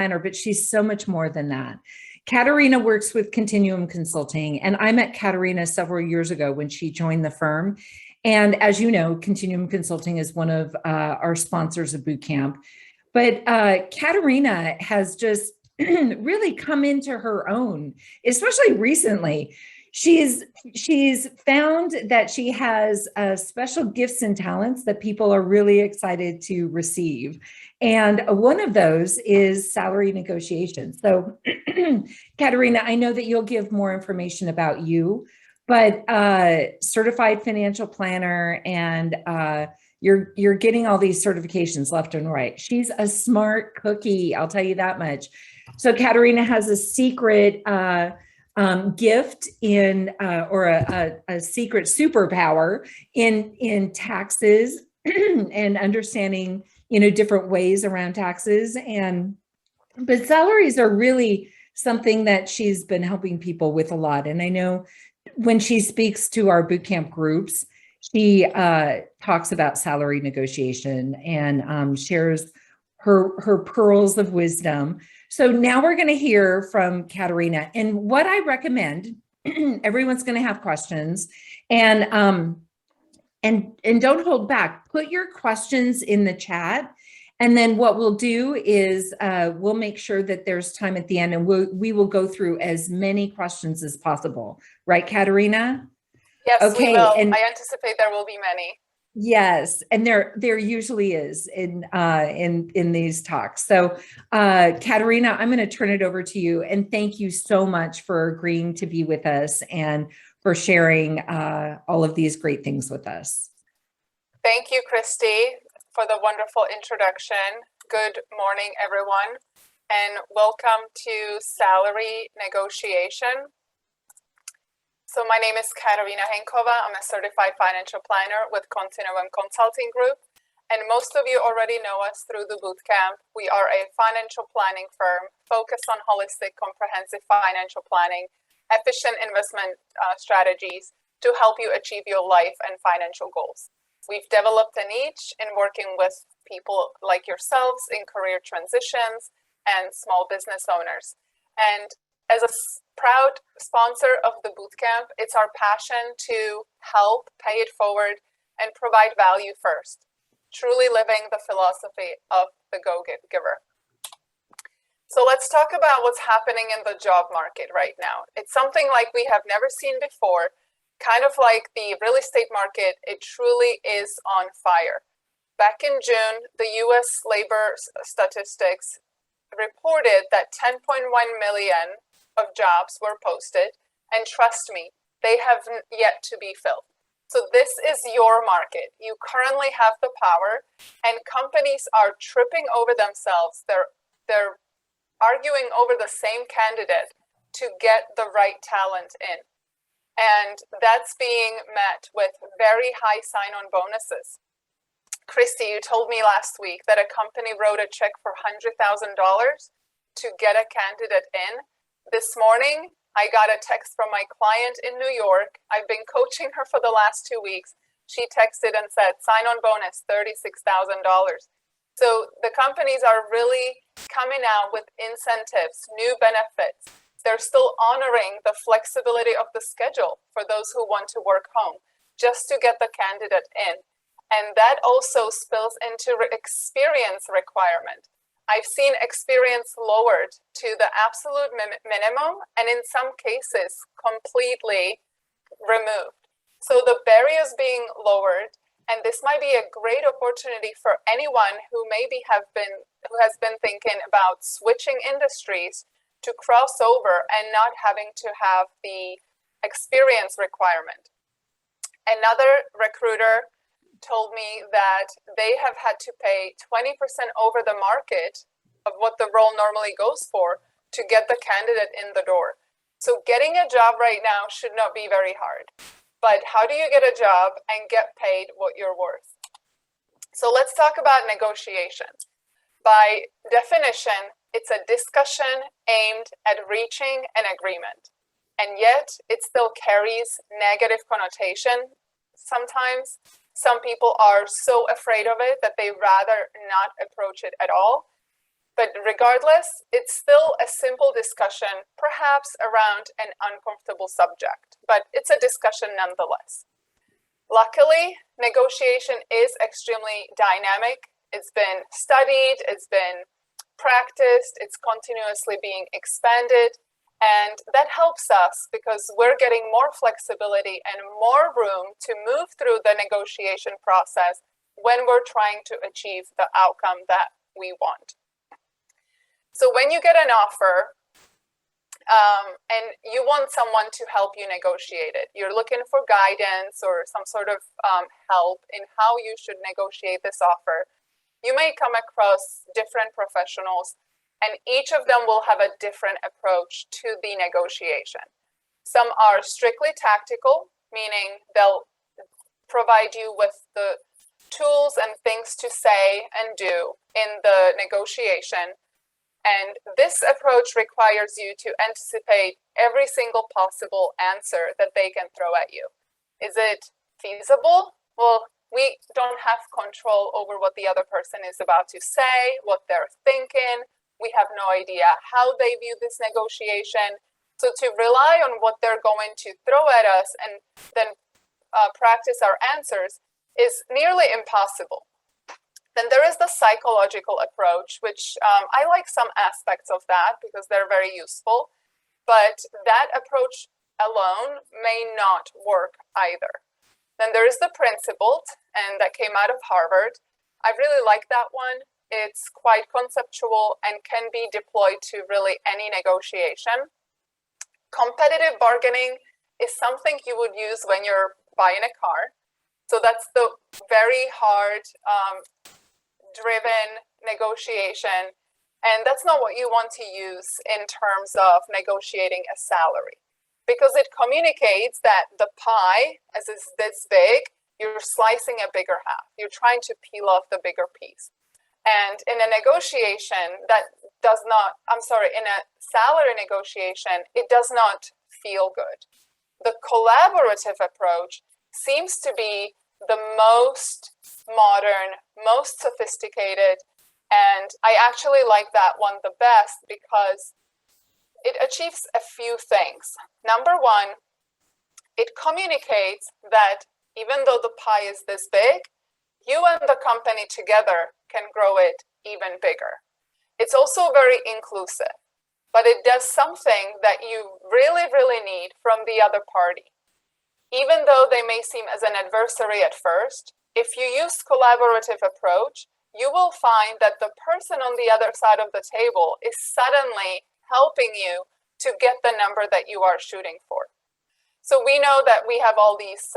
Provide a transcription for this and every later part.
planner, but she's so much more than that. Katerina works with Continuum Consulting, and I met Katerina several years ago when she joined the firm. And as you know, Continuum Consulting is one of our sponsors of boot camp. But Katerina has just really come into her own, especially recently. She's found that she has special gifts and talents that people are really excited to receive. And one of those is salary negotiation. So, Katerina, I know that you'll give more information about you, but certified financial planner, and you're getting all these certifications left and right. She's a smart cookie, I'll tell you that much. So Katerina has a secret gift in or a secret superpower in taxes and understanding, different ways around taxes. But salaries are really something that she's been helping people with a lot. And I know when she speaks to our bootcamp groups, she talks about salary negotiation and shares her pearls of wisdom. So now we're going to hear from Katerina. And what I recommend, everyone's going to have questions, and don't hold back. Put your questions in the chat. And then what we'll do is we'll make sure that there's time at the end, and we will go through as many questions as possible. Right, Katerina? Yes, okay. We will. And I anticipate there will be many. Yes, and there usually is in these talks. So, Katerina, I'm going to turn it over to you, and thank you so much for agreeing to be with us and for sharing all of these great things with us. Thank you, Christy, for the wonderful introduction. Good morning, everyone, and welcome to Salary Negotiation. So my name is Katerina Hencova. I'm a certified financial planner with Continuum Consulting Group. And most of you already know us through the bootcamp. We are a financial planning firm focused on holistic, comprehensive financial planning, efficient investment strategies to help you achieve your life and financial goals. We've developed a niche in working with people like yourselves in career transitions and small business owners. And as a proud sponsor of the bootcamp, it's our passion to help pay it forward and provide value first, truly living the philosophy of the go-giver. So let's talk about what's happening in the job market right now. It's something like we have never seen before, kind of like the real estate market. It truly is on fire. Back in June, the US labor statistics reported that 10.1 million of jobs were posted, and trust me, they have yet to be filled. So this is your market. You currently have the power, and companies are tripping over themselves. They're arguing over the same candidate to get the right talent in. And that's being met with very high sign-on bonuses. Christy, you told me last week that a company wrote a check for $100,000 to get a candidate in. This morning, I got a text from my client in New York. I've been coaching her for the last 2 weeks. She texted and said, sign-on bonus, $36,000. So the companies are really coming out with incentives, new benefits. They're still honoring the flexibility of the schedule for those who want to work home, just to get the candidate in. And that also spills into experience requirement. I've seen experience lowered to the absolute minimum, and in some cases, completely removed. So the barriers being lowered, and this might be a great opportunity for anyone who who has been thinking about switching industries to cross over and not having to have the experience requirement. Another recruiter told me that they have had to pay 20% over the market of what the role normally goes for to get the candidate in the door. So getting a job right now should not be very hard. But how do you get a job and get paid what you're worth? So let's talk about negotiations. By definition, it's a discussion aimed at reaching an agreement. And yet it still carries negative connotation sometimes. Some people are so afraid of it that they rather not approach it at all. But regardless, it's still a simple discussion, perhaps around an uncomfortable subject, but it's a discussion nonetheless. Luckily, negotiation is extremely dynamic. It's been studied, it's been practiced, it's continuously being expanded. And that helps us because we're getting more flexibility and more room to move through the negotiation process when we're trying to achieve the outcome that we want. So when you get an offer and you want someone to help you negotiate it, you're looking for guidance or some sort of help in how you should negotiate this offer, you may come across different professionals, and each of them will have a different approach to the negotiation. Some are strictly tactical, meaning they'll provide you with the tools and things to say and do in the negotiation. And this approach requires you to anticipate every single possible answer that they can throw at you. Is it feasible? Well, we don't have control over what the other person is about to say, what they're thinking. We have no idea how they view this negotiation. So to rely on what they're going to throw at us and then practice our answers is nearly impossible. Then there is the psychological approach, which I like some aspects of that because they're very useful, but that approach alone may not work either. Then there is the principled, and that came out of Harvard. I really like that one. It's quite conceptual and can be deployed to really any negotiation. Competitive bargaining is something you would use when you're buying a car. So that's the very hard driven negotiation. And that's not what you want to use in terms of negotiating a salary, because it communicates that the pie, as is this big, you're slicing a bigger half. You're trying to peel off the bigger piece. And in a negotiation, in a salary negotiation, it does not feel good. The collaborative approach seems to be the most modern, most sophisticated, and I actually like that one the best because it achieves a few things. Number one, it communicates that even though the pie is this big, you and the company together can grow it even bigger. It's also very inclusive, but it does something that you really, really need from the other party. Even though they may seem as an adversary at first, if you use collaborative approach, you will find that the person on the other side of the table is suddenly helping you to get the number that you are shooting for. So we know that we have all these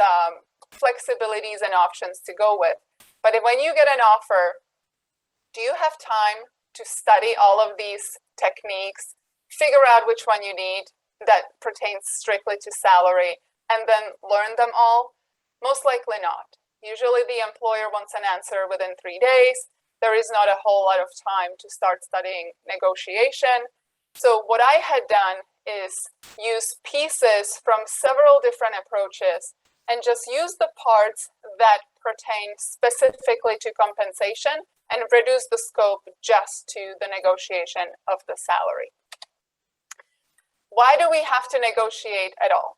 flexibilities and options to go with, but when you get an offer, do you have time to study all of these techniques, figure out which one you need that pertains strictly to salary, and then learn them all? Most likely not. Usually the employer wants an answer within 3 days. There is not a whole lot of time to start studying negotiation. So what I had done is use pieces from several different approaches and just use the parts that pertain specifically to compensation and reduce the scope just to the negotiation of the salary. Why do we have to negotiate at all?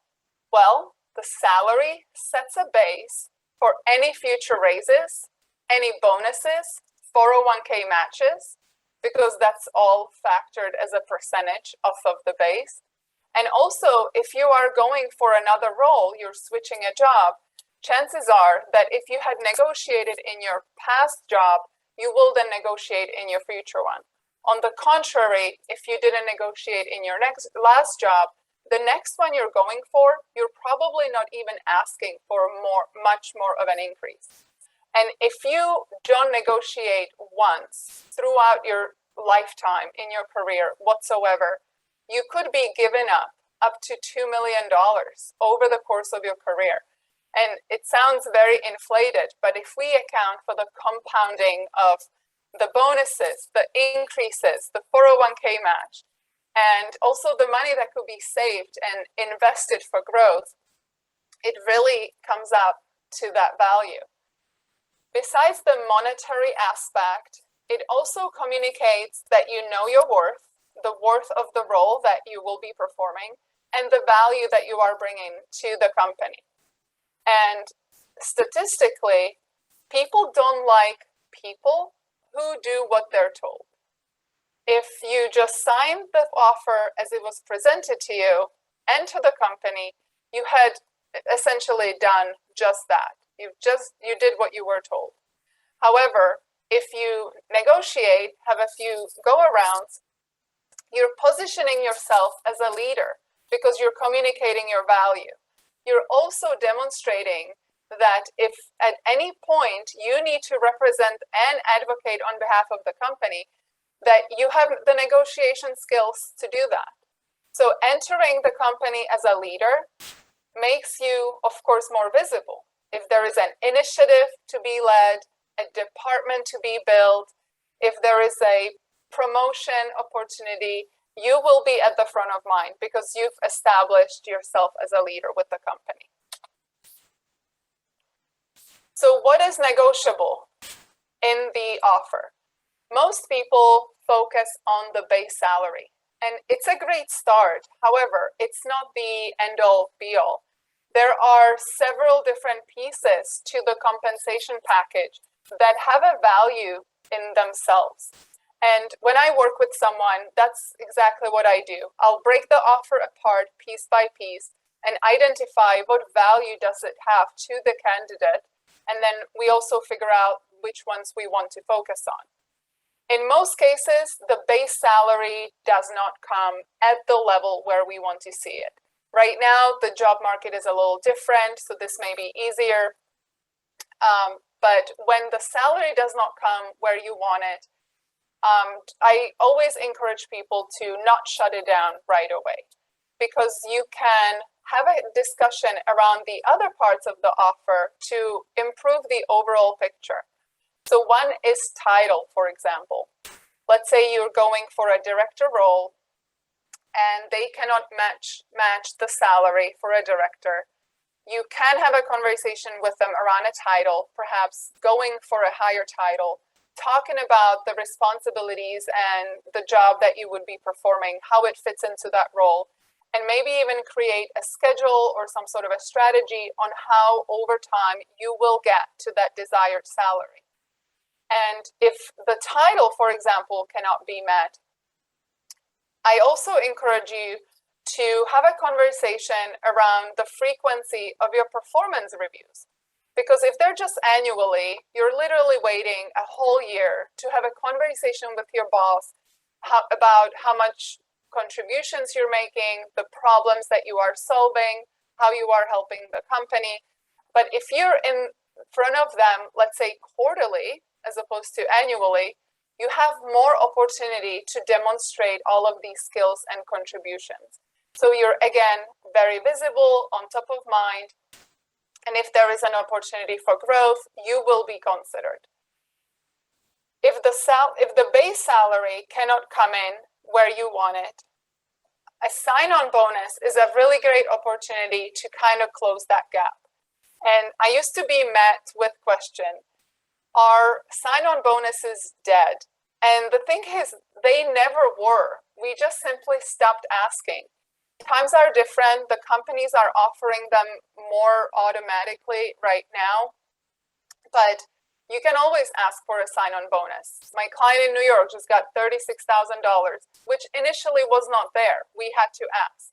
Well, the salary sets a base for any future raises, any bonuses, 401k matches, because that's all factored as a percentage off of the base. And also, if you are going for another role, you're switching a job, chances are that if you had negotiated in your past job, you will then negotiate in your future one. On the contrary, if you didn't negotiate in your last job, the next one you're going for, you're probably not even asking for much more of an increase. And if you don't negotiate once throughout your lifetime in your career whatsoever, you could be given up to $2 million over the course of your career. And it sounds very inflated, but if we account for the compounding of the bonuses, the increases, the 401k match, and also the money that could be saved and invested for growth, it really comes up to that value. Besides the monetary aspect, it also communicates that you know your worth, the worth of the role that you will be performing, and the value that you are bringing to the company. And statistically, people don't like people who do what they're told. If you just signed the offer as it was presented to you and to the company, you had essentially done just that. You did what you were told. However, if you negotiate, have a few go-arounds, you're positioning yourself as a leader because you're communicating your value. You're also demonstrating that if at any point you need to represent and advocate on behalf of the company, that you have the negotiation skills to do that. So entering the company as a leader makes you, of course, more visible. If there is an initiative to be led, a department to be built, if there is a promotion opportunity, you will be at the front of mind because you've established yourself as a leader with the company. So what is negotiable in the offer? Most people focus on the base salary, and it's a great start. However, it's not the end-all be-all. There are several different pieces to the compensation package that have a value in themselves. And when I work with someone, that's exactly what I do. I'll break the offer apart piece by piece and identify what value does it have to the candidate. And then we also figure out which ones we want to focus on. In most cases, the base salary does not come at the level where we want to see it. Right now, the job market is a little different, so this may be easier. But when the salary does not come where you want it, I always encourage people to not shut it down right away, because you can have a discussion around the other parts of the offer to improve the overall picture. So one is title, for example. Let's say you're going for a director role and they cannot match the salary for a director. You can have a conversation with them around a title, perhaps going for a higher title, talking about the responsibilities and the job that you would be performing, how it fits into that role, and maybe even create a schedule or some sort of a strategy on how over time you will get to that desired salary. And if the title, for example, cannot be met, I also encourage you to have a conversation around the frequency of your performance reviews. Because if they're just annually, you're literally waiting a whole year to have a conversation with your boss about how much contributions you're making, the problems that you are solving, how you are helping the company. But if you're in front of them, let's say quarterly, as opposed to annually, you have more opportunity to demonstrate all of these skills and contributions. So you're, again, very visible, on top of mind, and if there is an opportunity for growth, you will be considered. If the base salary cannot come in where you want it, a sign-on bonus is a really great opportunity to kind of close that gap. And I used to be met with question, are sign-on bonuses dead? And the thing is, they never were. We just simply stopped asking. Times are different. The companies are offering them more automatically right now, but you can always ask for a sign-on bonus. My client in New York just got $36,000, which initially was not there. We had to ask.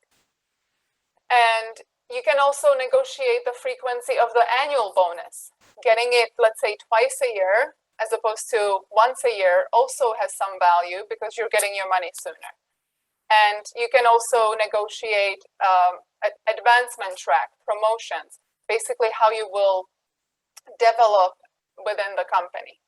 And you can also negotiate the frequency of the annual bonus. Getting it, let's say, twice a year, as opposed to once a year, also has some value because you're getting your money sooner. And you can also negotiate advancement track, promotions, basically how you will develop within the company.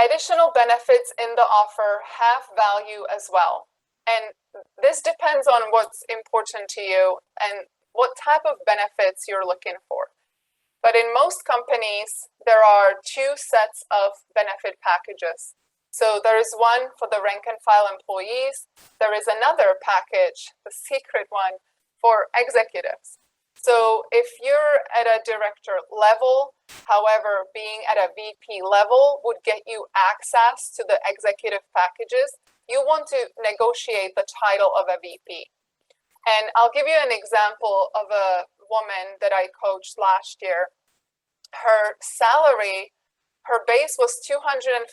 Additional benefits in the offer have value as well. And this depends on what's important to you and what type of benefits you're looking for. But in most companies, there are two sets of benefit packages. So there is one for the rank and file employees. There is another package, the secret one, for executives. So if you're at a director level, however, being at a VP level would get you access to the executive packages, you want to negotiate the title of a VP. And I'll give you an example of a woman that I coached last year. Her salary, her base was $250,000.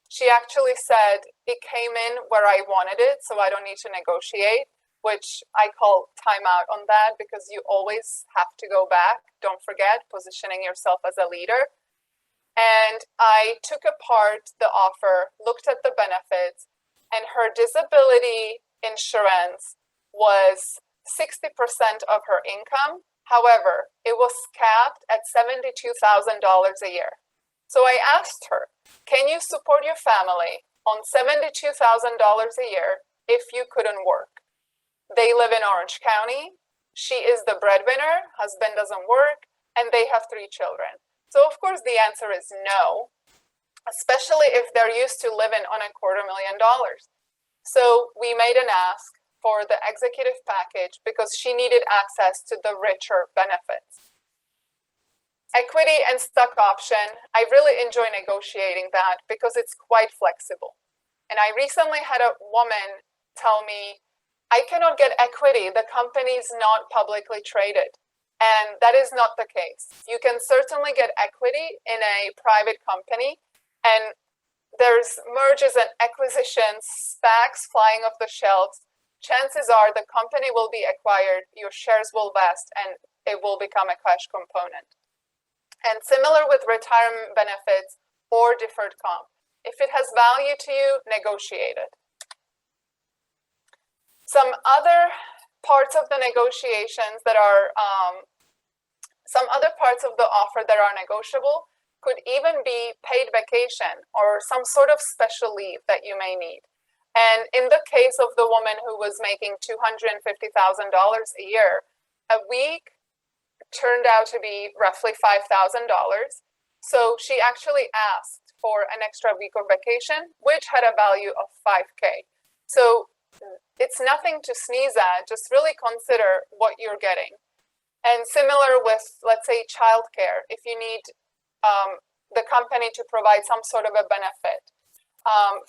She actually said, it came in where I wanted it, so I don't need to negotiate, which I call timeout on that, because you always have to go back. Don't forget positioning yourself as a leader. And I took apart the offer, looked at the benefits, and her disability insurance was 60% of her income. However, it was capped at $72,000 a year. So I asked her, can you support your family on $72,000 a year if you couldn't work? They live in Orange County. She is the breadwinner, husband doesn't work, and they have 3 children. So of course the answer is no, especially if they're used to living on $250,000. So we made an ask for the executive package because she needed access to the richer benefits. Equity and stock option, I really enjoy negotiating that because it's quite flexible. And I recently had a woman tell me, I cannot get equity, the company is not publicly traded. And that is not the case. You can certainly get equity in a private company, and there's mergers and acquisitions, SPACs flying off the shelves. Chances are the company will be acquired, your shares will vest, and it will become a cash component. And similar with retirement benefits or deferred comp. If it has value to you, negotiate it. Some other parts of the negotiations that are, some other parts of the offer that are negotiable could even be paid vacation or some sort of special leave that you may need. And in the case of the woman who was making $250,000 a year, a week turned out to be roughly $5,000. So she actually asked for an extra week of vacation, which had a value of $5,000. So it's nothing to sneeze at, just really consider what you're getting. And similar with, let's say, childcare, if you need the company to provide some sort of a benefit,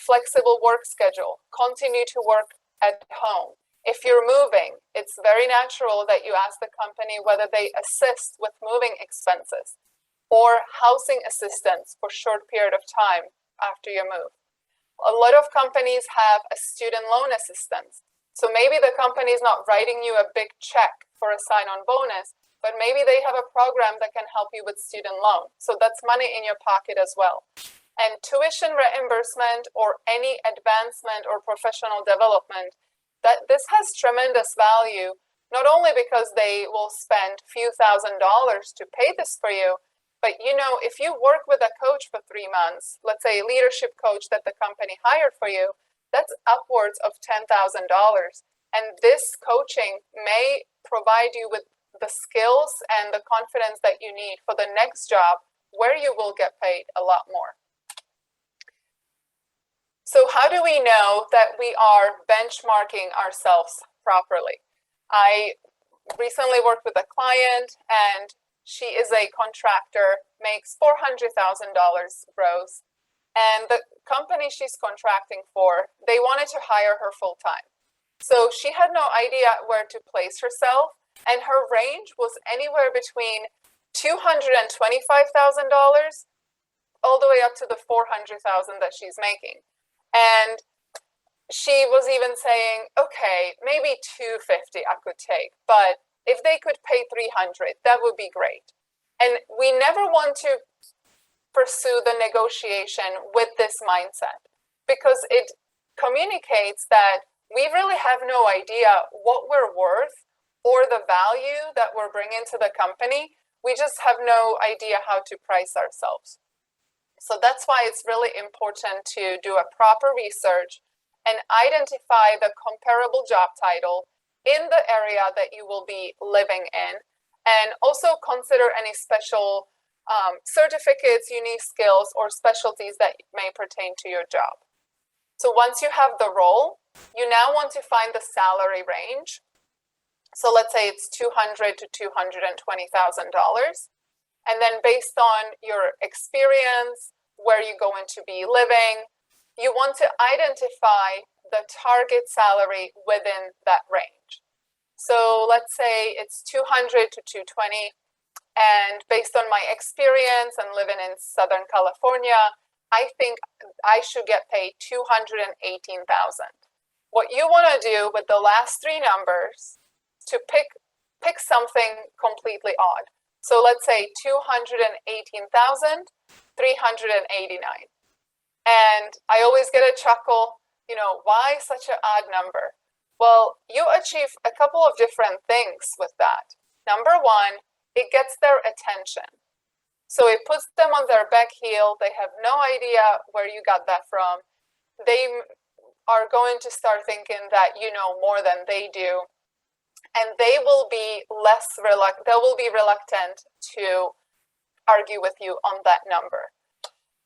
flexible work schedule, continue to work at home. If you're moving, it's very natural that you ask the company whether they assist with moving expenses or housing assistance for a short period of time after you move. A lot of companies have a student loan assistance. So maybe the company is not writing you a big check for a sign-on bonus, but maybe they have a program that can help you with student loan. So that's money in your pocket as well. And tuition reimbursement or any advancement or professional development, that this has tremendous value, not only because they will spend a few $1,000s to pay this for you, but you know, if you work with a coach for 3 months, let's say a leadership coach that the company hired for you, that's upwards of $10,000. And this coaching may provide you with the skills and the confidence that you need for the next job where you will get paid a lot more. So how do we know that we are benchmarking ourselves properly? I recently worked with a client, and she is a contractor, makes $400,000 gross. And the company she's contracting for, they wanted to hire her full time. So she had no idea where to place herself. And her range was anywhere between $225,000 all the way up to the $400,000 that she's making. And she was even saying, okay, maybe $250 I could take, but if they could pay $300, that would be great. And we never want to pursue the negotiation with this mindset because it communicates that we really have no idea what we're worth or the value that we're bringing to the company. We just have no idea how to price ourselves. So that's why it's really important to do a proper research and identify the comparable job title in the area that you will be living in, and also consider any special certificates, unique skills, or specialties that may pertain to your job. So once you have the role, you now want to find the salary range. So let's say it's $200,000 to $220,000. And then based on your experience, where you're going to be living, you want to identify the target salary within that range. So let's say it's 200 to 220, and based on my experience and living in Southern California, I think I should get paid $218,000. What you want to do with the last three numbers to pick something completely odd. So let's say 218,389. And I always get a chuckle, why such an odd number? Well, you achieve a couple of different things with that. Number one, it gets their attention. So it puts them on their back heel. They have no idea where you got that from. They are going to start thinking that you know more than they do. And they will be reluctant to argue with you on that number.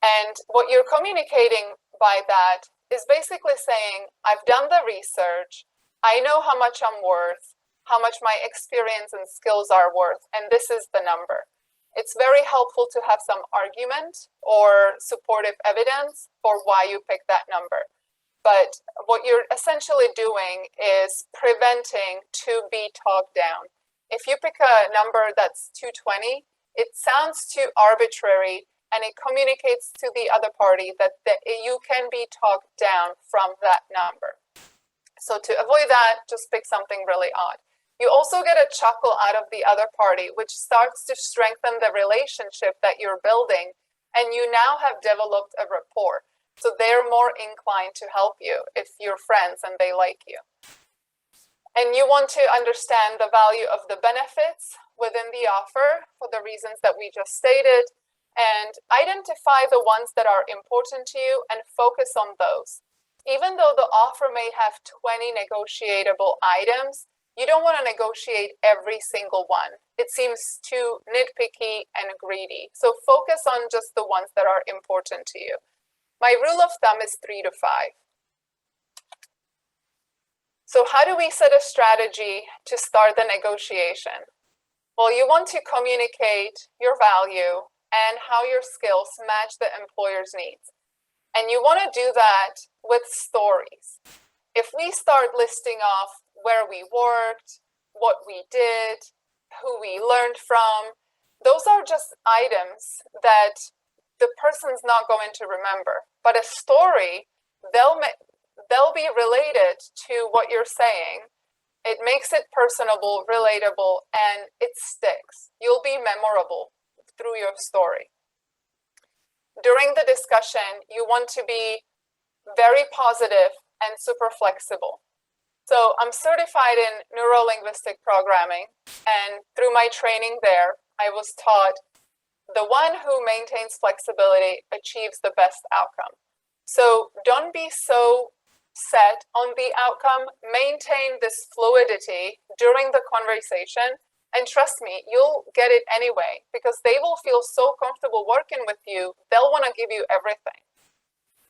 And what you're communicating by that is basically saying, I've done the research, I know how much I'm worth, how much my experience and skills are worth, and this is the number. It's very helpful to have some argument or supportive evidence for why you pick that number. But what you're essentially doing is preventing to be talked down. If you pick a number that's 220, it sounds too arbitrary, and it communicates to the other party that you can be talked down from that number. So to avoid that, just pick something really odd. You also get a chuckle out of the other party, which starts to strengthen the relationship that you're building, and you now have developed a rapport. So they're more inclined to help you if you're friends and they like you. And you want to understand the value of the benefits within the offer for the reasons that we just stated, and identify the ones that are important to you and focus on those. Even though the offer may have 20 negotiable items, you don't want to negotiate every single one. It seems too nitpicky and greedy. So focus on just the ones that are important to you. My rule of thumb is 3 to 5. So how do we set a strategy to start the negotiation? Well, you want to communicate your value and how your skills match the employer's needs. And you want to do that with stories. If we start listing off where we worked, what we did, who we learned from, those are just items that the person's not going to remember. But a story, they'll be related to what you're saying. It makes it personable, relatable, and it sticks. You'll be memorable through your story. During the discussion, you want to be very positive and super flexible. So I'm certified in neuro-linguistic programming, and through my training there, I was taught the one who maintains flexibility achieves the best outcome. So don't be so set on the outcome. Maintain this fluidity during the conversation, and trust me, you'll get it anyway, because they will feel so comfortable working with you, they'll want to give you everything.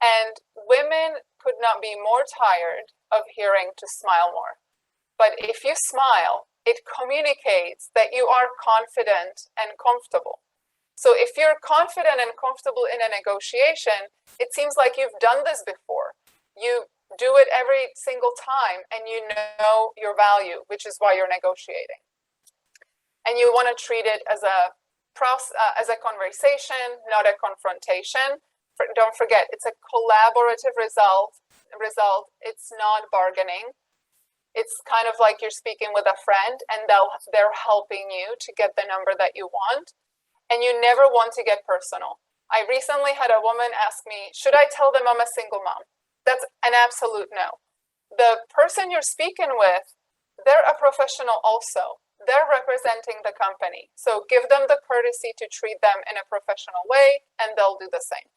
And women could not be more tired of hearing to smile more. But if you smile, it communicates that you are confident and comfortable. So if you're confident and comfortable in a negotiation, it seems like you've done this before. You do it every single time, and you know your value, which is why you're negotiating. And you want to treat it as a conversation, not a confrontation. Don't forget, it's a collaborative result. It's not bargaining. It's kind of like you're speaking with a friend, and they're helping you to get the number that you want. And you never want to get personal. I recently had a woman ask me, should I tell them I'm a single mom? That's an absolute no. The person you're speaking with, they're a professional also. They're representing the company. So give them the courtesy to treat them in a professional way, and they'll do the same.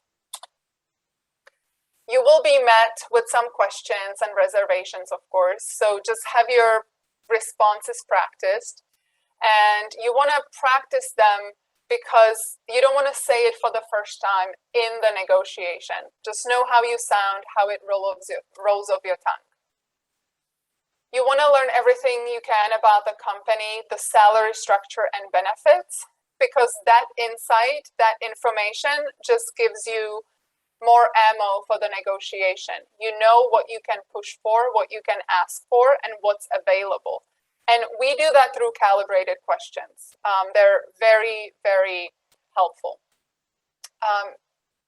You will be met with some questions and reservations, of course. So just have your responses practiced. And you want to practice them because you don't want to say it for the first time in the negotiation. Just know how you sound, how it rolls off your tongue. You want to learn everything you can about the company, the salary structure and benefits, because that insight, that information just gives you more ammo for the negotiation. You know what you can push for, what you can ask for, and what's available. And we do that through calibrated questions. They're very, very helpful.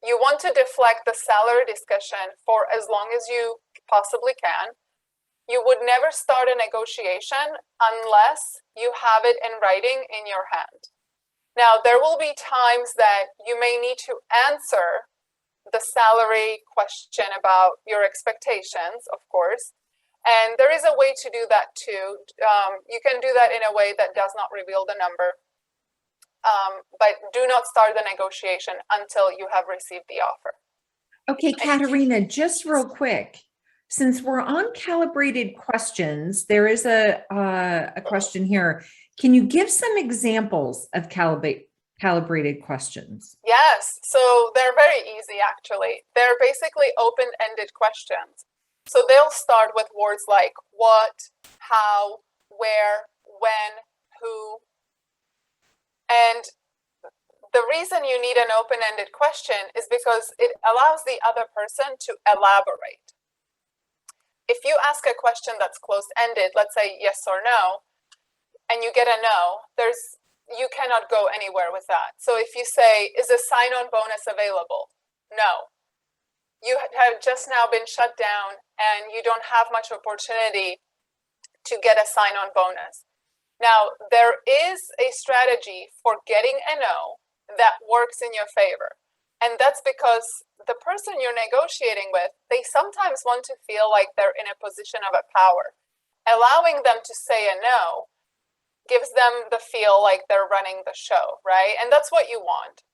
You want to deflect the salary discussion for as long as you possibly can. You would never start a negotiation unless you have it in writing in your hand. Now, there will be times that you may need to answer the salary question about your expectations, of course. And there is a way to do that too. You can do that in a way that does not reveal the number. But do not start the negotiation until you have received the offer. Okay, Katerina, just real quick. Since we're on calibrated questions, there is a question here. Can you give some examples of calibrated questions? Yes, so they're very easy actually. They're basically open-ended questions. So they'll start with words like what, how, where, when, who. And the reason you need an open-ended question is because it allows the other person to elaborate. If you ask a question that's closed-ended, let's say yes or no, and you get a no, you cannot go anywhere with that. So if you say, is a sign-on bonus available? No. You have just now been shut down and you don't have much opportunity to get a sign-on bonus. Now, there is a strategy for getting a no that works in your favor. And that's because the person you're negotiating with, they sometimes want to feel like they're in a position of a power. Allowing them to say a no gives them the feel like they're running the show, right? And that's what you want.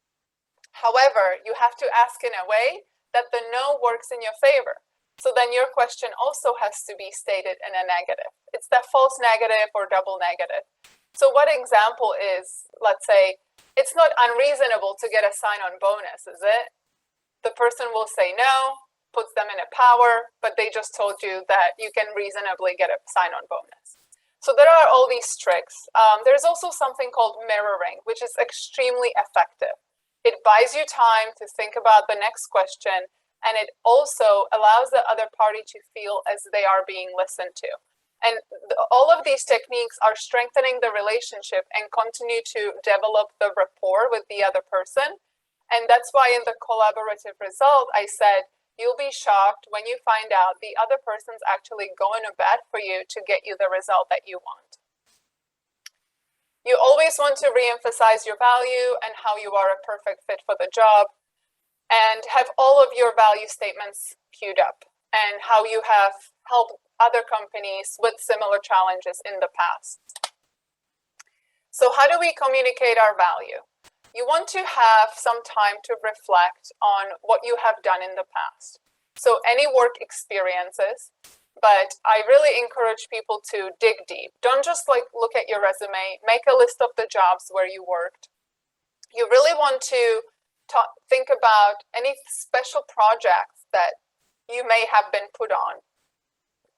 However, you have to ask in a way that the no works in your favor. So then your question also has to be stated in a negative. It's the false negative or double negative. So what example is, let's say, it's not unreasonable to get a sign-on bonus, is it? The person will say no, puts them in a power, but they just told you that you can reasonably get a sign-on bonus. So there are all these tricks. There's also something called mirroring, which is extremely effective. It buys you time to think about the next question, and it also allows the other party to feel as they are being listened to. And all of these techniques are strengthening the relationship and continue to develop the rapport with the other person. And that's why in the collaborative result, I said, you'll be shocked when you find out the other person's actually going to bat for you to get you the result that you want. You always want to reemphasize your value and how you are a perfect fit for the job, and have all of your value statements queued up and how you have helped other companies with similar challenges in the past. So how do we communicate our value? You want to have some time to reflect on what you have done in the past. So any work experiences, but I really encourage people to dig deep. Don't just look at your resume, make a list of the jobs where you worked. You really want to think about any special projects that you may have been put on,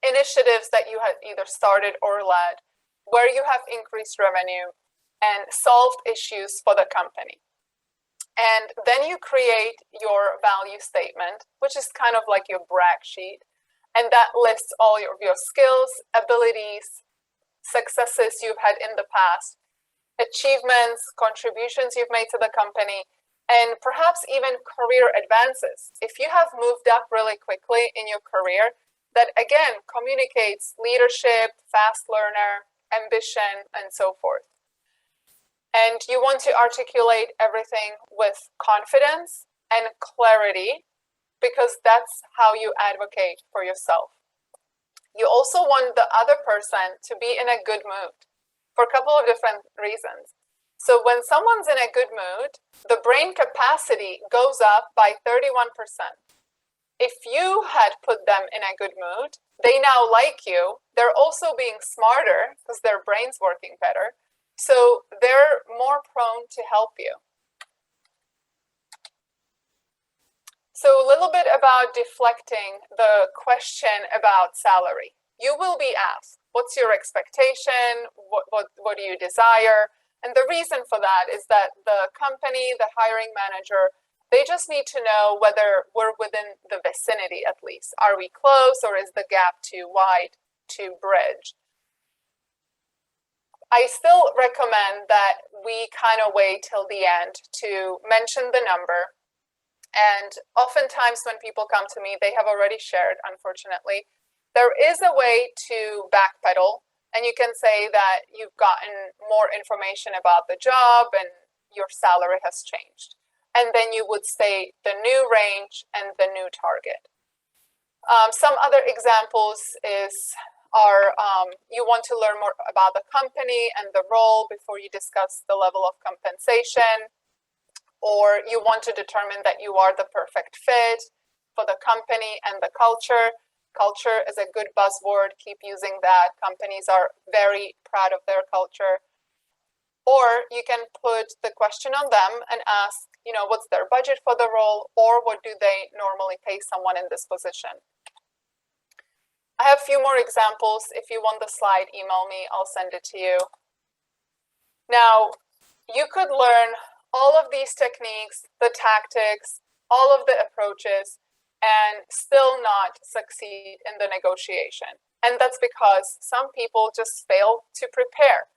initiatives that you have either started or led, where you have increased revenue and solved issues for the company. And then you create your value statement, which is kind of like your brag sheet. And that lists all of your skills, abilities, successes you've had in the past, achievements, contributions you've made to the company, and perhaps even career advances. If you have moved up really quickly in your career, that again communicates leadership, fast learner, ambition, and so forth. And you want to articulate everything with confidence and clarity, because that's how you advocate for yourself. You also want the other person to be in a good mood for a couple of different reasons. So when someone's in a good mood, the brain capacity goes up by 31%. If you had put them in a good mood, they now like you. They're also being smarter because their brain's working better. So they're more prone to help you. So a little bit about deflecting the question about salary. You will be asked, what's your expectation? What do you desire? And the reason for that is that the company, the hiring manager, they just need to know whether we're within the vicinity at least. Are we close, or is the gap too wide to bridge? I still recommend that we kind of wait till the end to mention the number. And oftentimes when people come to me, they have already shared, unfortunately. There is a way to backpedal, and you can say that you've gotten more information about the job and your salary has changed. And then you would state the new range and the new target. Some other examples are you want to learn more about the company and the role before you discuss the level of compensation, or you want to determine that you are the perfect fit for the company and the culture. Culture is a good buzzword. Keep using that. Companies are very proud of their culture. Or you can put the question on them and ask, what's their budget for the role, or what do they normally pay someone in this position? I have a few more examples. If you want the slide, email me, I'll send it to you. Now, you could learn all of these techniques, the tactics, all of the approaches, and still not succeed in the negotiation. And that's because some people just fail to prepare.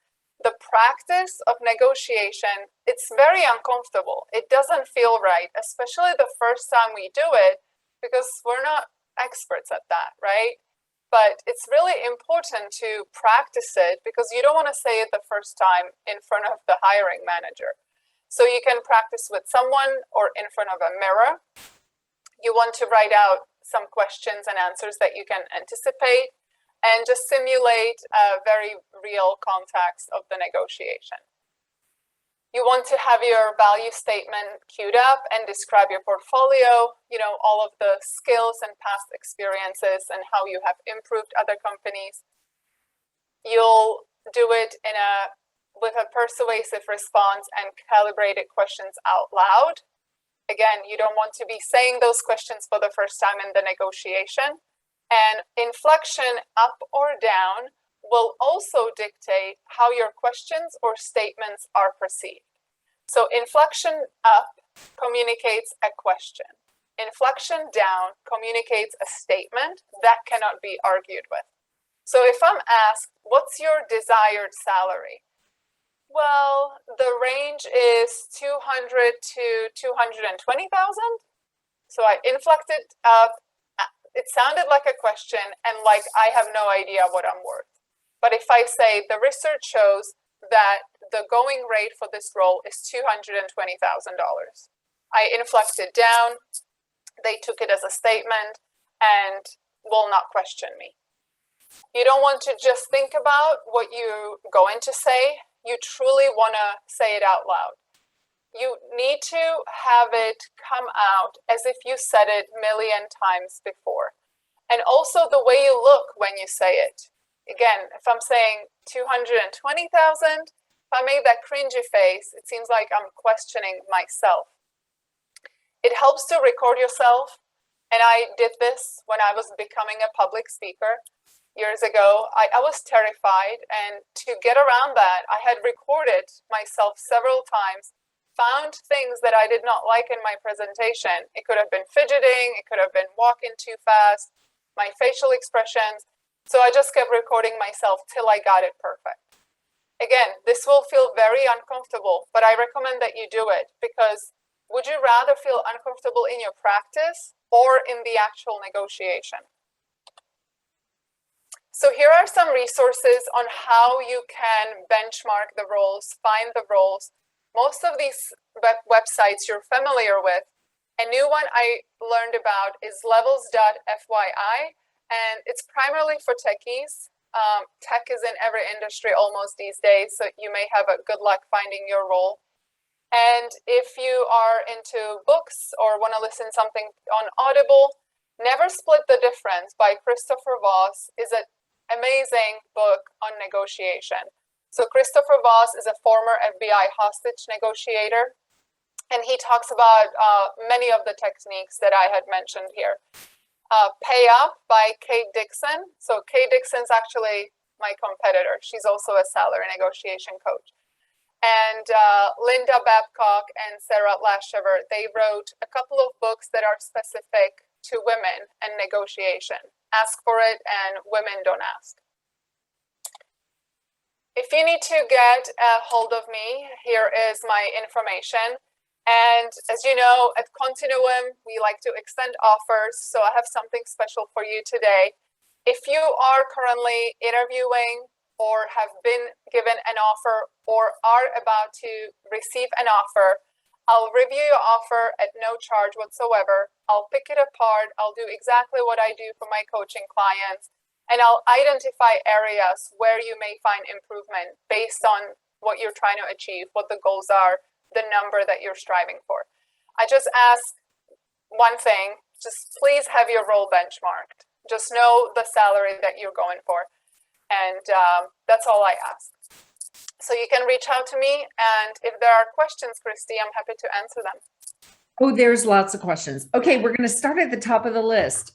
The practice of negotiation, it's very uncomfortable. It doesn't feel right, especially the first time we do it, because we're not experts at that, right? But it's really important to practice it because you don't want to say it the first time in front of the hiring manager. So you can practice with someone or in front of a mirror. You want to write out some questions and answers that you can anticipate and just simulate a very real context of the negotiation. You want to have your value statement queued up and describe your portfolio, all of the skills and past experiences and how you have improved other companies. You'll do it with a persuasive response and calibrated questions out loud. Again, you don't want to be saying those questions for the first time in the negotiation. And inflection up or down will also dictate how your questions or statements are perceived. So inflection up communicates a question. Inflection down communicates a statement that cannot be argued with. So if I'm asked, what's your desired salary? Well, the range is 200 to 220,000. So I inflected up. It sounded like a question and like I have no idea what I'm worth. But if I say the research shows that the going rate for this role is $220,000, I inflected down. They took it as a statement and will not question me. You don't want to just think about what you're going to say. You truly want to say it out loud. You need to have it come out as if you said it a million times before. And also the way you look when you say it. Again, if I'm saying 220,000, if I make that cringy face, it seems like I'm questioning myself. It helps to record yourself. And I did this when I was becoming a public speaker years ago. I was terrified, and to get around that, I had recorded myself several times, found things that I did not like in my presentation. It could have been fidgeting, it could have been walking too fast, my facial expressions. So I just kept recording myself till I got it perfect. Again, this will feel very uncomfortable, but I recommend that you do it, because would you rather feel uncomfortable in your practice or in the actual negotiation? So here are some resources on how you can benchmark the roles, find the roles. Most of these websites you're familiar with. A new one I learned about is levels.fyi, and it's primarily for techies. Tech is in every industry almost these days, so you may have a good luck finding your role. And if you are into books or want to listen to something on Audible, Never Split the Difference by Christopher Voss is an amazing book on negotiation. So Christopher Voss is a former FBI hostage negotiator, and he talks about many of the techniques that I had mentioned here. Pay Up by Kate Dixon. So Kate Dixon's actually my competitor. She's also a salary negotiation coach. And Linda Babcock and Sarah Lashever, they wrote a couple of books that are specific to women and negotiation. Ask for it, and Women Don't Ask. If you need to get a hold of me, here is my information. And as you know, at Continuum, we like to extend offers. So I have something special for you today. If you are currently interviewing or have been given an offer or are about to receive an offer, I'll review your offer at no charge whatsoever. I'll pick it apart. I'll do exactly what I do for my coaching clients. And I'll identify areas where you may find improvement based on what you're trying to achieve, what the goals are, the number that you're striving for. I just ask one thing, just please have your role benchmarked. Just know the salary that you're going for. And that's all I ask. So you can reach out to me. And if there are questions, Christy, I'm happy to answer them. Oh, there's lots of questions. Okay, we're going to start at the top of the list.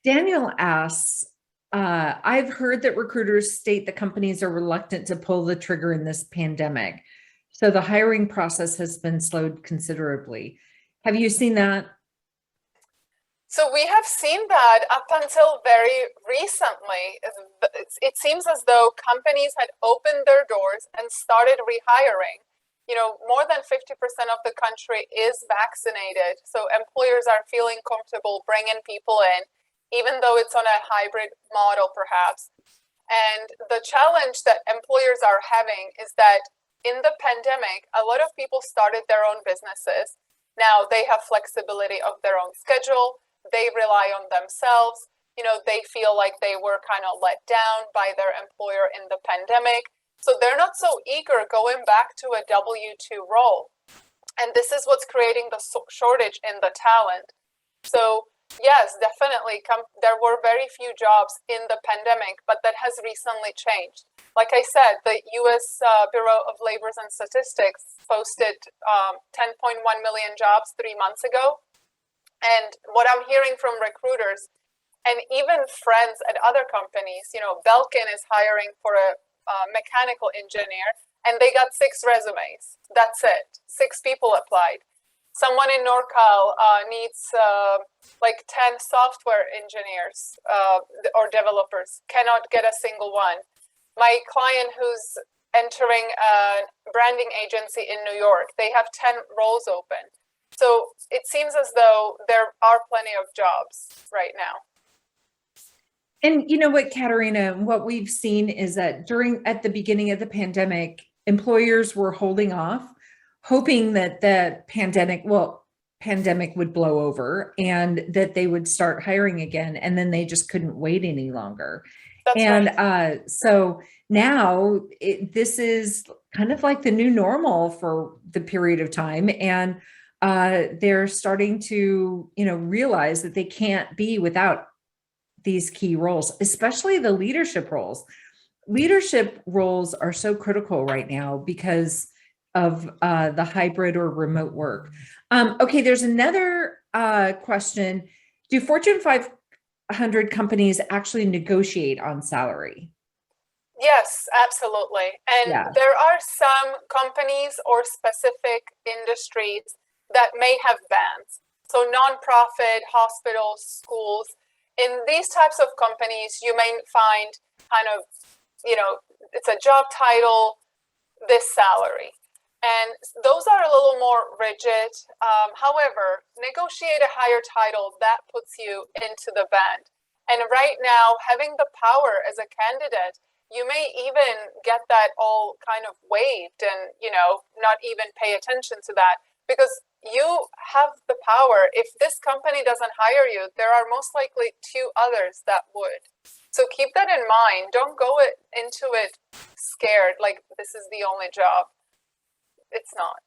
Daniel asks, I've heard that recruiters state that companies are reluctant to pull the trigger in this pandemic. So the hiring process has been slowed considerably. Have you seen that? So we have seen that up until very recently. It seems as though companies had opened their doors and started rehiring. You know, more than 50% of the country is vaccinated. So employers are feeling comfortable bringing people in, even though it's on a hybrid model, perhaps. And the challenge that employers are having is that in the pandemic, a lot of people started their own businesses. Now they have flexibility of their own schedule. They rely on themselves. You know, they feel like they were kind of let down by their employer in the pandemic. So they're not so eager going back to a W-2 role. And this is what's creating the shortage in the talent. So yes, definitely, there were very few jobs in the pandemic, but that has recently changed. Like I said, the U.S. Bureau of Labor and Statistics posted 10.1 million jobs 3 months ago. And what I'm hearing from recruiters and even friends at other companies, you know, Belkin is hiring for a mechanical engineer, and they got 6 resumes. That's it. 6 people applied. Someone in NorCal needs like 10 software engineers or developers, cannot get a single one. My client who's entering a branding agency in New York, they have 10 roles open. So it seems as though there are plenty of jobs right now. And you know what, Katerina, what we've seen is that at the beginning of the pandemic, employers were holding off, hoping that the pandemic would blow over and that they would start hiring again. And then they just couldn't wait any longer. That's right. So now this is kind of like the new normal for the period of time. And they're starting to, you know, realize that they can't be without these key roles, especially the leadership roles. Leadership roles are so critical right now because of the hybrid or remote work. Okay, there's another question. Do Fortune 500 companies actually negotiate on salary? Yes, absolutely. And there are some companies or specific industries that may have bans. So nonprofit, hospitals, schools, in these types of companies, you may find kind of, you know, it's a job title, this salary. And those are a little more rigid. However, negotiate a higher title, that puts you into the band. And right now, having the power as a candidate, you may even get that all kind of waived and, you know, not even pay attention to that because you have the power. If this company doesn't hire you, there are most likely 2 others that would. So keep that in mind. Don't go into it scared like this is the only job. It's not.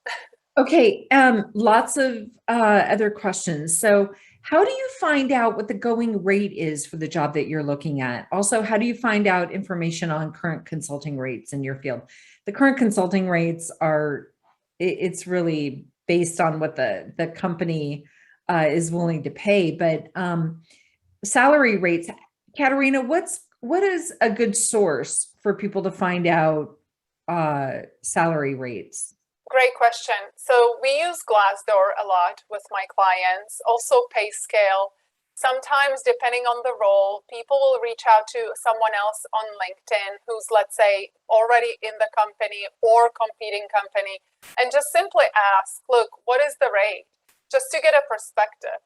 Okay, lots of other questions. So how do you find out what the going rate is for the job that you're looking at? Also, how do you find out information on current consulting rates in your field? The current consulting rates it's really based on what the company is willing to pay, but salary rates. Katerina, what's what is a good source for people to find out salary rates? Great question. So we use Glassdoor a lot with my clients, also PayScale. Sometimes, depending on the role, people will reach out to someone else on LinkedIn who's, let's say, already in the company or competing company, and just simply ask, look, what is the rate? Just to get a perspective.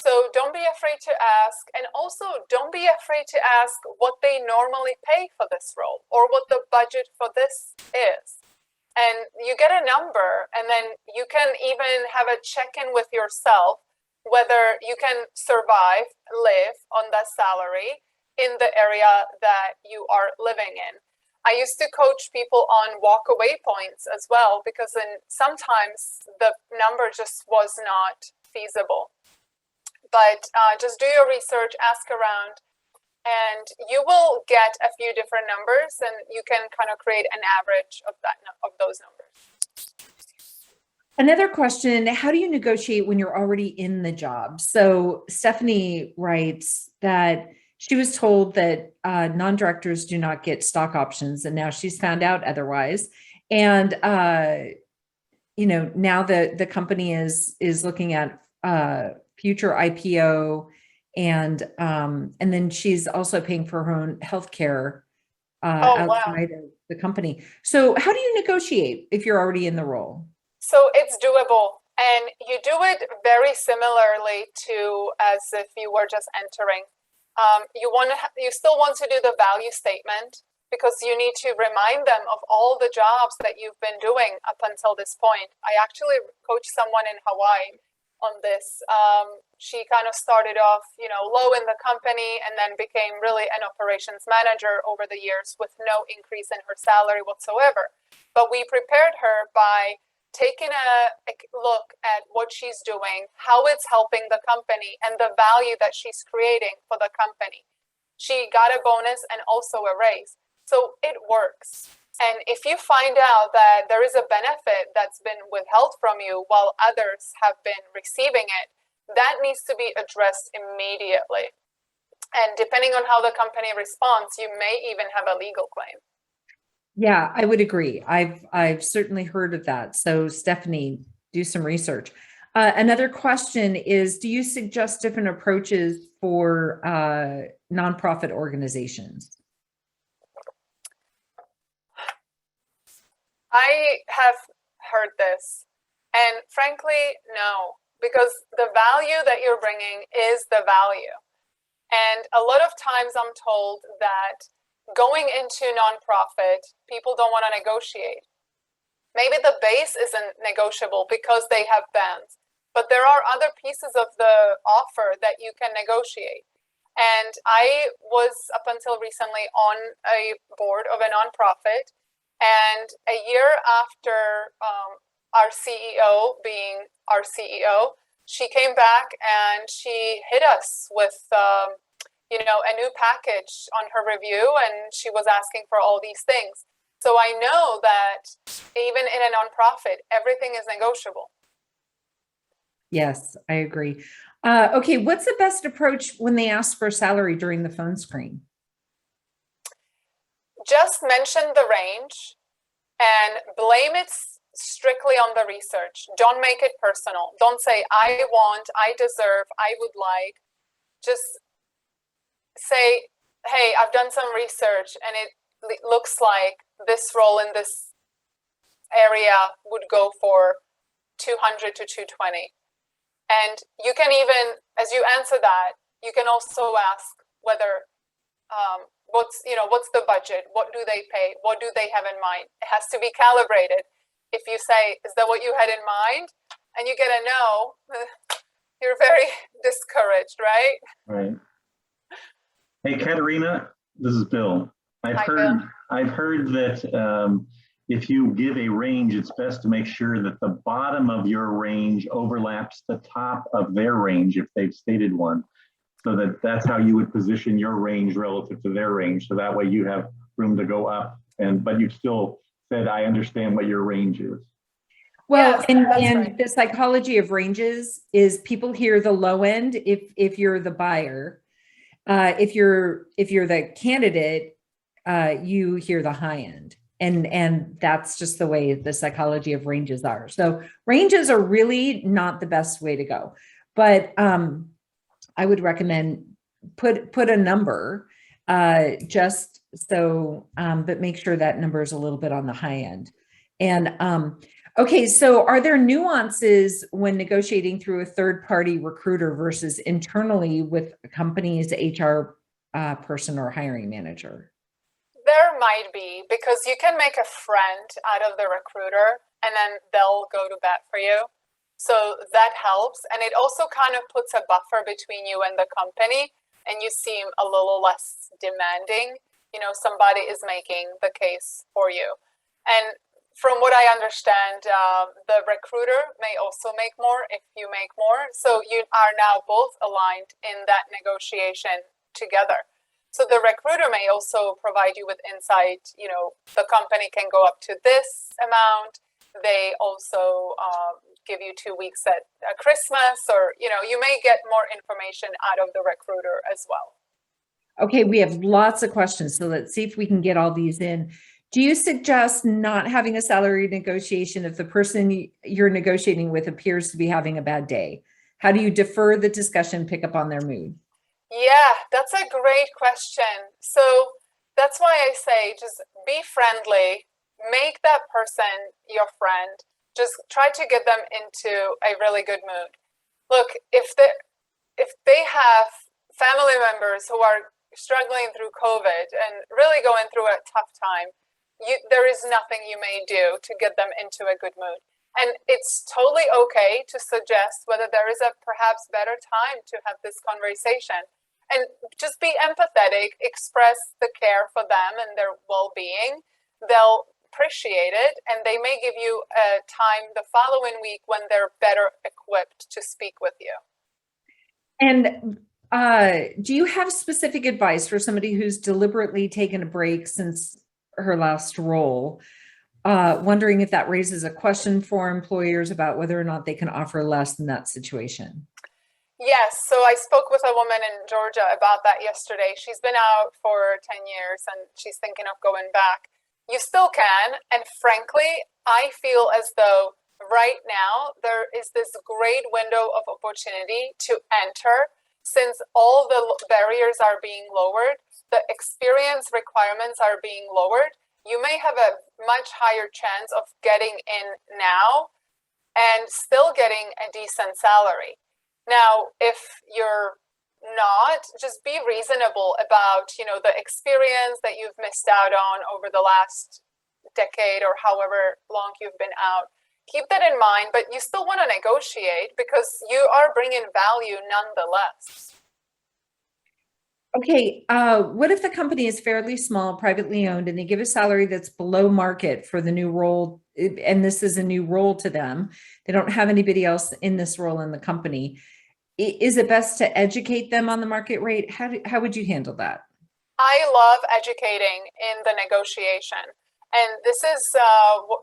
So don't be afraid to ask, and also don't be afraid to ask what they normally pay for this role or what the budget for this is. And you get a number, and then you can even have a check-in with yourself whether you can survive, live on that salary in the area that you are living in. I used to coach people on walk-away points as well, because then sometimes the number just was not feasible. But just do your research, ask around, and you will get a few different numbers, and you can kind of create an average of those numbers. Another question, how do you negotiate when you're already in the job? So Stephanie writes that she was told that non-directors do not get stock options, and now she's found out otherwise. And now the company is looking at future IPO, and then she's also paying for her own healthcare outside of the company. So how do you negotiate if you're already in the role? So it's doable, and you do it very similarly to as if you were just entering. You still want to do the value statement, because you need to remind them of all the jobs that you've been doing up until this point. I actually coached someone in Hawaii on this. She kind of started off, low in the company, and then became really an operations manager over the years with no increase in her salary whatsoever. But we prepared her by taking a look at what she's doing, how it's helping the company, and the value that she's creating for the company. She got a bonus and also a raise. So it works. And if you find out that there is a benefit that's been withheld from you while others have been receiving it, that needs to be addressed immediately. And depending on how the company responds, you may even have a legal claim. Yeah, I would agree. I've certainly heard of that. So Stephanie, do some research. Another question is, do you suggest different approaches for nonprofit organizations? I have heard this, and frankly, no, because the value that you're bringing is the value. And a lot of times I'm told that going into nonprofit, people don't want to negotiate. Maybe the base isn't negotiable because they have bands, but there are other pieces of the offer that you can negotiate. And I was, up until recently, on a board of a nonprofit. And a year after our CEO being our CEO, she came back and she hit us with a new package on her review, and she was asking for all these things. So I know that even in a nonprofit, everything is negotiable. Yes, I agree. Okay, what's the best approach when they ask for salary during the phone screen? Just mention the range and blame it strictly on the research. Don't make it personal. Don't say, I want, I deserve, I would like. Just say, hey, I've done some research and it looks like this role in this area would go for 200 to 220. And you can even, as you answer that, you can also ask whether what's the budget? What do they pay? What do they have in mind? It has to be calibrated. If you say, is that what you had in mind? And you get a no, you're very discouraged, right? Right. Hey, Katerina, this is Bill. I've heard that if you give a range, it's best to make sure that the bottom of your range overlaps the top of their range if they've stated one. So that's how you would position your range relative to their range. So that way you have room to go up, but you still said, I understand what your range is. Well, yes, and right. The psychology of ranges is people hear the low end if you're the buyer. If you're the candidate, you hear the high end. And that's just the way the psychology of ranges are. So ranges are really not the best way to go. But I would recommend put a number, just so, but make sure that number is a little bit on the high end. And okay, so are there nuances when negotiating through a third-party recruiter versus internally with a company's HR person or hiring manager? There might be, because you can make a friend out of the recruiter and then they'll go to bat for you. So that helps. And it also kind of puts a buffer between you and the company, and you seem a little less demanding. You know, somebody is making the case for you. And from what I understand, the recruiter may also make more if you make more. So you are now both aligned in that negotiation together. So the recruiter may also provide you with insight. You know, the company can go up to this amount. They also give you 2 weeks at Christmas, or, you know, you may get more information out of the recruiter as well. Okay, we have lots of questions, so let's see if we can get all these in. Do you suggest not having a salary negotiation if the person you're negotiating with appears to be having a bad day? How do you defer the discussion, pick up on their mood? Yeah, that's a great question. So that's why I say just be friendly, make that person your friend, just try to get them into a really good mood. Look, if they have family members who are struggling through COVID and really going through a tough time, there is nothing you may do to get them into a good mood. And it's totally okay to suggest whether there is a perhaps better time to have this conversation. And just be empathetic, express the care for them and their well-being. They'll appreciate it, and they may give you a time the following week when they're better equipped to speak with you. And do you have specific advice for somebody who's deliberately taken a break since her last role, wondering if that raises a question for employers about whether or not they can offer less in that situation? Yes, so I spoke with a woman in Georgia about that yesterday. She's been out for 10 years and she's thinking of going back. You still can, and frankly, I feel as though right now there is this great window of opportunity to enter, since all the barriers are being lowered, the experience requirements are being lowered. You may have a much higher chance of getting in now and still getting a decent salary. Now, if you're not, just be reasonable about, you know, the experience that you've missed out on over the last decade or however long you've been out. Keep that in mind, but you still want to negotiate because you are bringing value nonetheless. Okay, what if the company is fairly small, privately owned, and they give a salary that's below market for the new role, and this is a new role to them? They don't have anybody else in this role in the company. Is it best to educate them on the market rate? How would you handle that? I love educating in the negotiation. And this is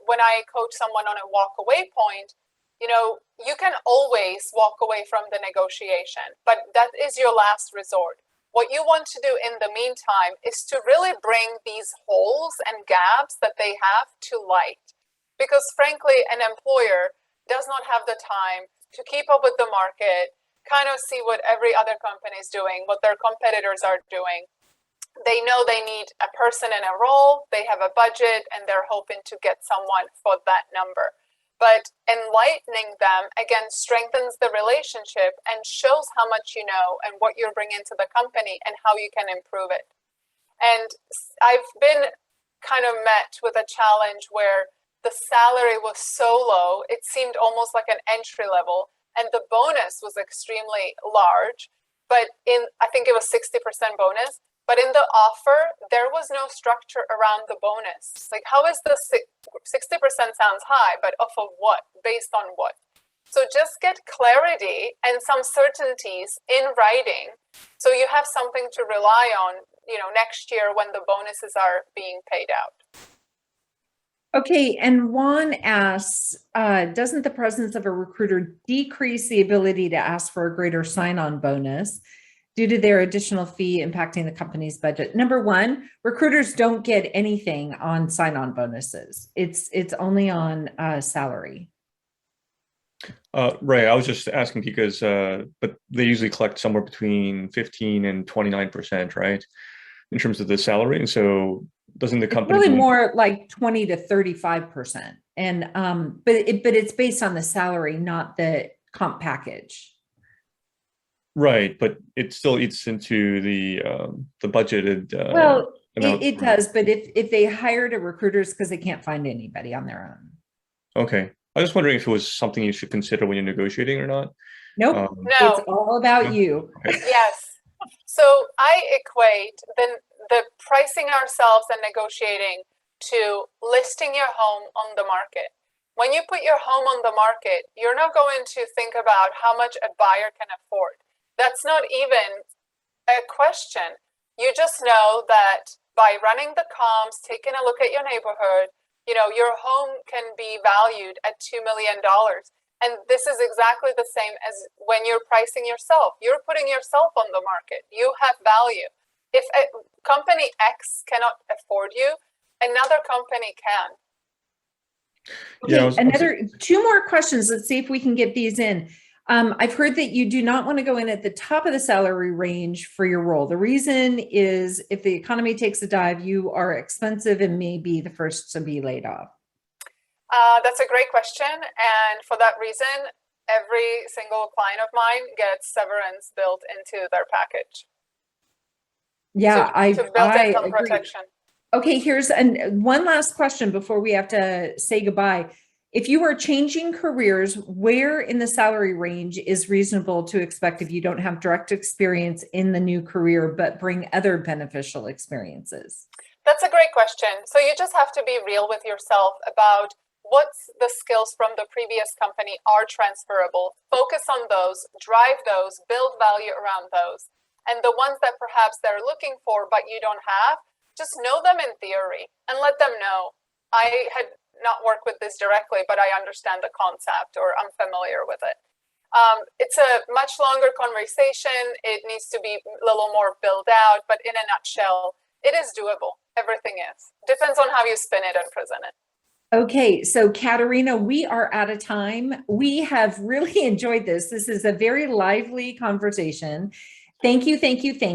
when I coach someone on a walk away point. You know, you can always walk away from the negotiation, but that is your last resort. What you want to do in the meantime is to really bring these holes and gaps that they have to light. Because frankly, an employer does not have the time to keep up with the market, kind of see what every other company is doing, what their competitors are doing. They know they need a person in a role, they have a budget, and they're hoping to get someone for that number. But enlightening them, again, strengthens the relationship and shows how much you know and what you're bringing to the company and how you can improve it. And I've been kind of met with a challenge where the salary was so low, it seemed almost like an entry level, and the bonus was extremely large, but I think it was 60% bonus. But in the offer, there was no structure around the bonus. Like, how is the 60% sounds high, but off of what? Based on what? So just get clarity and some certainties in writing, so you have something to rely on, you know, next year when the bonuses are being paid out. Okay, and Juan asks, doesn't the presence of a recruiter decrease the ability to ask for a greater sign-on bonus? due to their additional fee impacting the company's budget. Number one, recruiters don't get anything on sign-on bonuses. It's only on salary. Right. I was just asking because, but they usually collect somewhere between 15 and 29%, right? In terms of the salary. And so doesn't the company really more like 20 to 35%. And, but it's based on the salary, not the comp package. Right, but it still eats into the budgeted. Well, amount, it does, but if they hired a recruiters because they can't find anybody on their own. Okay, I was just wondering if it was something you should consider when you're negotiating or not. No. It's all about you. Okay. Yes. So I equate the pricing ourselves and negotiating to listing your home on the market. When you put your home on the market, you're not going to think about how much a buyer can afford. That's not even a question. You just know that by running the comps, taking a look at your neighborhood, you know, your home can be valued at $2 million. And this is exactly the same as when you're pricing yourself. You're putting yourself on the market. You have value. If a company X cannot afford you, another company can. Okay, two more questions. Let's see if we can get these in. I've heard that you do not want to go in at the top of the salary range for your role. The reason is if the economy takes a dive, you are expensive and may be the first to be laid off. That's a great question. And for that reason, every single client of mine gets severance built into their package. Yeah, to build in some protection. Okay, here's one last question before we have to say goodbye. If you are changing careers, where in the salary range is reasonable to expect if you don't have direct experience in the new career, but bring other beneficial experiences? That's a great question. So you just have to be real with yourself about what's the skills from the previous company are transferable. Focus on those, drive those, build value around those. And the ones that perhaps they're looking for, but you don't have, just know them in theory and let them know. I had not worked with this directly, but I understand the concept, or I'm familiar with it. It's a much longer conversation. It needs to be a little more built out, but in a nutshell, it is doable. Everything is. Depends on how you spin it and present it. Okay, so Katerina, we are out of time. We have really enjoyed this. This is a very lively conversation. Thank you, thank you, thank you.